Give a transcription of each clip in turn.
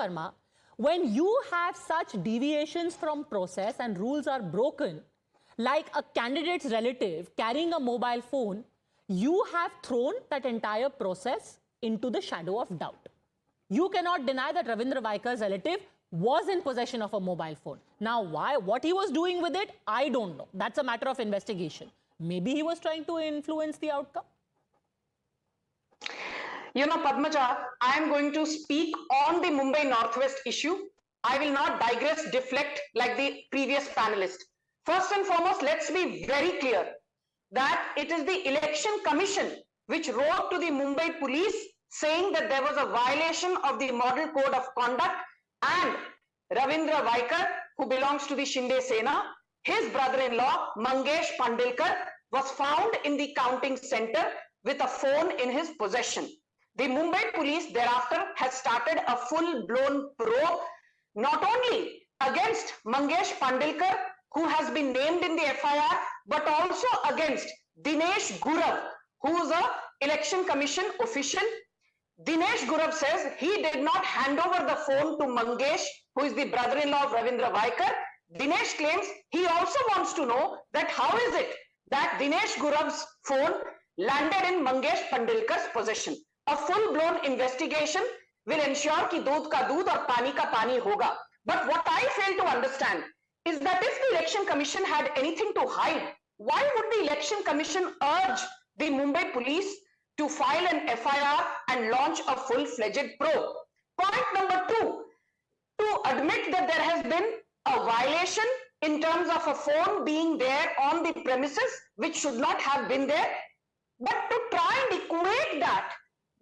Verma, when you have such deviations from process and rules are broken, like a candidate's relative carrying a mobile phone, you have thrown that entire process into the shadow of doubt. You cannot deny that Ravindra Vaikar's relative was in possession of a mobile phone. Now, what he was doing with it, I don't know. That's a matter of investigation. Maybe he was trying to influence the outcome. You know, Padmaja, I am going to speak on the Mumbai Northwest issue. I will not digress, deflect like the previous panelist. First and foremost, let's be very clear that it is the Election Commission which wrote to the Mumbai police saying that there was a violation of the Model Code of Conduct, and Ravindra Vaikar, who belongs to the Shinde Sena, his brother-in-law Mangesh Pandilkar, was found in the counting center with a phone in his possession. The Mumbai police thereafter has started a full-blown probe, not only against Mangesh Pandilkar, who has been named in the F.I.R, but also against Dinesh Gurav, who is a Election Commission official. Dinesh Gurav says he did not hand over the phone to Mangesh, who is the brother-in-law of Ravindra Vaikar. Dinesh claims he also wants to know that how is it that Dinesh Gurav's phone landed in Mangesh Pandilkar's possession. A full-blown investigation will ensure कि दूध का दूध और पानी का पानी होगा. But what I fail to understand is that if the Election Commission had anything to hide, why would the Election Commission urge the Mumbai police to file an F.I.R and launch a full-fledged probe? Point number 2, to admit that there has been a violation in terms of a phone being there on the premises, which should not have been there, but to try and equate that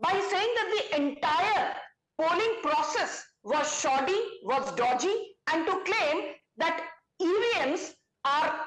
by saying that the entire polling process was shoddy, was dodgy, and to claim that EVMs are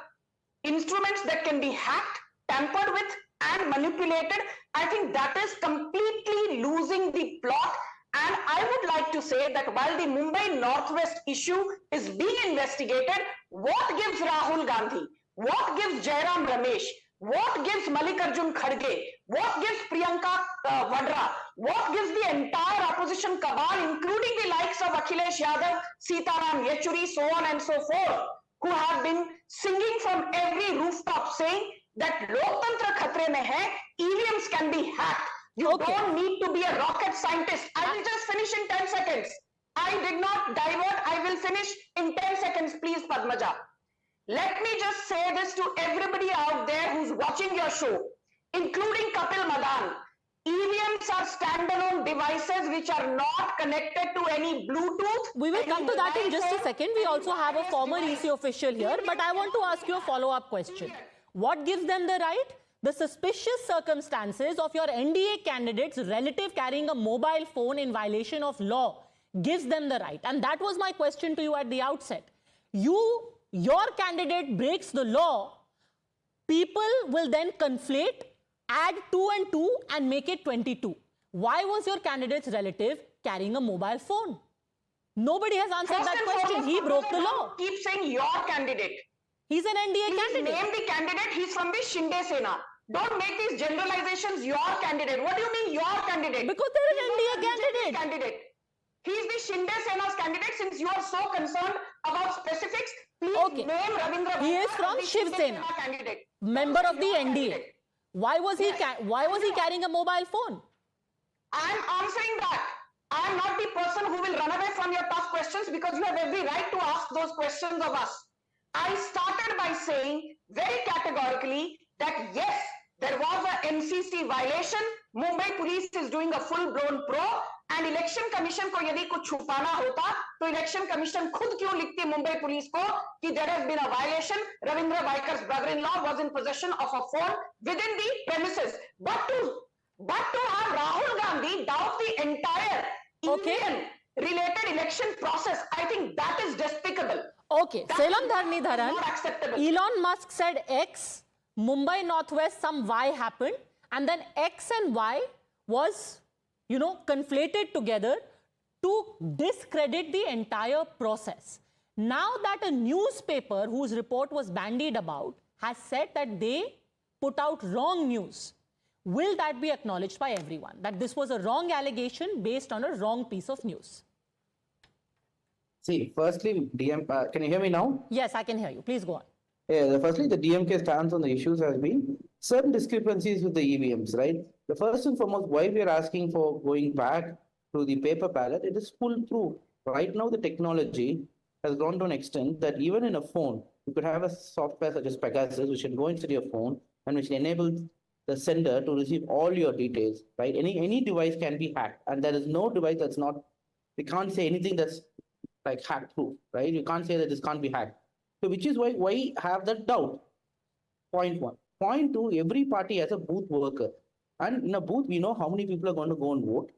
instruments that can be hacked, tampered with, and manipulated, I think that is completely losing the plot. And I would like to say that while the Mumbai Northwest issue is being investigated, what gives Rahul Gandhi, what gives Jairam Ramesh, what gives Mallikarjun Kharge, what gives Priyanka Vadra, what gives the entire opposition cabal, including the likes of Akhilesh Yadav, Sitaram Yechuri, so on and so forth, who have been singing from every rooftop saying that Loktantra khatre mein hai, EVMs can be hacked. You don't need to be a rocket scientist. I will just finish in 10 seconds. I did not divert. I will finish in 10 seconds, please, Padmaja. Let me just say this to everybody out there who's watching your show, including Kapil Madan. EVMs are standalone devices which are not connected to any Bluetooth. We will come to that in just a second. We also have a former EC official here, but I want to ask you a follow-up question. What gives them the right? The suspicious circumstances of your NDA candidate's relative carrying a mobile phone in violation of law gives them the right. And that was my question to you at the outset. Your candidate breaks the law, people will then conflate, add 2 and 2 and make it 22. Why was your candidate's relative carrying a mobile phone? Nobody has answered that question. He broke the law. Keep saying your candidate. He's an NDA candidate. Name the candidate. He's from the Shinde Sena. Don't make these generalizations your candidate. What do you mean your candidate? Because they're an NDA candidate. He's the Shinde Sena's candidate. Since you are so concerned about specifics, please name Ravindra. He is from Shiv Sena, member of the NDA. Why was he carrying a mobile phone? I am answering that. I am not the person who will run away from your tough questions, because you have every right to ask those questions of us. I started by saying very categorically that yes, there was a MCC violation. Mumbai police is doing a full-blown probe, and Election Commission को यदि कुछ छुपाना होता तो Election Commission खुद क्यों लिखती Mumbai police को कि there has been a violation. Ravindra Vaikar's brother-in-law was in possession of a phone within the premises. But to have Rahul Gandhi doubt the entire EVM-related election process, I think that is despicable. Okay, Salem Dharani, Elon Musk said X, Mumbai Northwest, some Y happened, and then X and Y was, conflated together to discredit the entire process. Now that a newspaper whose report was bandied about has said that they put out wrong news, will that be acknowledged by everyone? That this was a wrong allegation based on a wrong piece of news? See, firstly, can you hear me now? Yes, I can hear you. Please go on. Yeah, firstly, the DMK stance on the issues has been certain discrepancies with the EVMs, right? The first and foremost, why we are asking for going back to the paper ballot, it is foolproof. Right now, the technology has gone to an extent that even in a phone, you could have a software such as Pegasus, which can go inside your phone and which enables the sender to receive all your details, right? Any device can be hacked, and there is no device that's not. We can't say anything that's like hack proof, right? You can't say that this can't be hacked. So which is why have that doubt? Point one. Point two, every party has a booth worker. And in a booth, we know how many people are going to go and vote.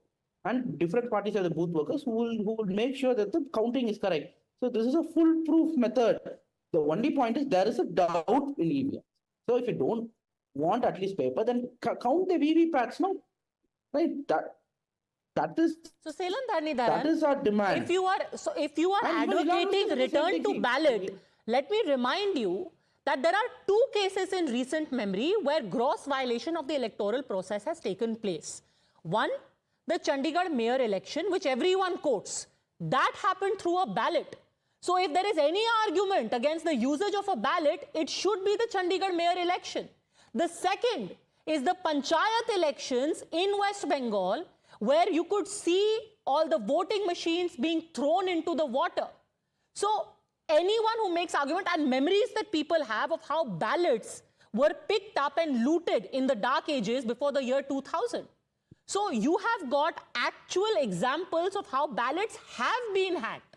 And different parties have the booth workers who will make sure that the counting is correct. So this is a foolproof method. The only point is there is a doubt in EVM. So if you don't want at least paper, then count the VVPATs now. Right? That is So Salem Dharani, that is our demand. if you are And even advocating allow us to return say to thing. ballot, let me remind you that there are two cases in recent memory where gross violation of the electoral process has taken place. One, the Chandigarh mayor election, which everyone quotes, that happened through a ballot. So if there is any argument against the usage of a ballot, it should be the Chandigarh mayor election. The second is the panchayat elections in West Bengal, where you could see all the voting machines being thrown into the water. So anyone who makes argument, and memories that people have of how ballots were picked up and looted in the dark ages before the year 2000. So you have got actual examples of how ballots have been hacked.